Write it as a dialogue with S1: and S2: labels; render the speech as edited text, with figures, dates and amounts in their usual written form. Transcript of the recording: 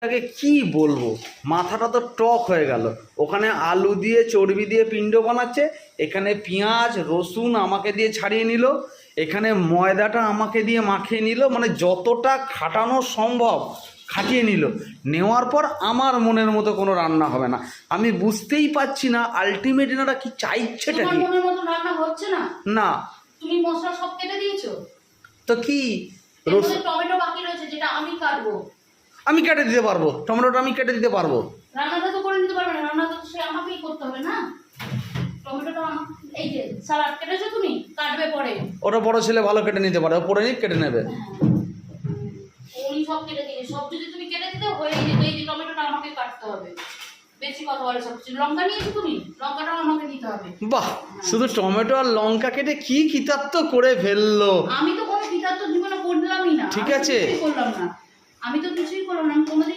S1: তাকে কি বলবো, মাথাটা তো টক হয়ে গেল। ওখানে আলু দিয়ে চর্বি দিয়ে পিণ্ড বানাচ্ছে, এখানে পেঁয়াজ রসুন আমাকে দিয়ে ছাড়িয়ে নিল, এখানে ময়দাটা আমাকে দিয়ে মাখিয়ে নিল, মানে যতটা খাটানো সম্ভব খাটিয়ে নিল। নেওয়ার পর আমার মনের মতো কোনো রান্না হবে না। আমি বুঝতেই পারছি না আলটিমেট এনারা কি চাইছেটা কি।
S2: মনের মতো রান্না হচ্ছে না।
S1: না
S2: তুমি মশলা সব কেটে দিয়েছো
S1: তো কি,
S2: টমেটো বাকি রয়েছে যেটা আমি কাটবো।
S1: আমি কেটে দিতে পারবো, টমেটোটা আমি কেটে দিতে পারবো।
S2: রান্নাটা তো করে নিতে পারবে না, রান্না তো সে আমাকেই করতে হবে না। টমেটোটা এই যে সালাদ কেটেছো তুমি, কাটবে পরে।
S1: ওটা বড় ছেলে ভালো কেটে নিতে পারে, পরে নিয়ে কেটে নেবে।
S2: উনি সব কেটে দিয়ে, সব যদি তুমি কেটে দিতে হয়ে যেত। এই যে টমেটোটা আমাকে কাটতে হবে, বেশি কথা বলে সব কিছু। লঙ্কা নিয়েছো তুমি, লঙ্কাটাও আমাকে দিতে হবে।
S1: বাহ, শুধু টমেটো আর লঙ্কা কেটে কি কিতাত্ব করে ফেললো।
S2: আমি তো কোনো কিতাব তো জীবনে করলামই না।
S1: ঠিক আছে,
S2: করলাম না, আমি তো কিছুই করলাম না। আমি কোনোদিন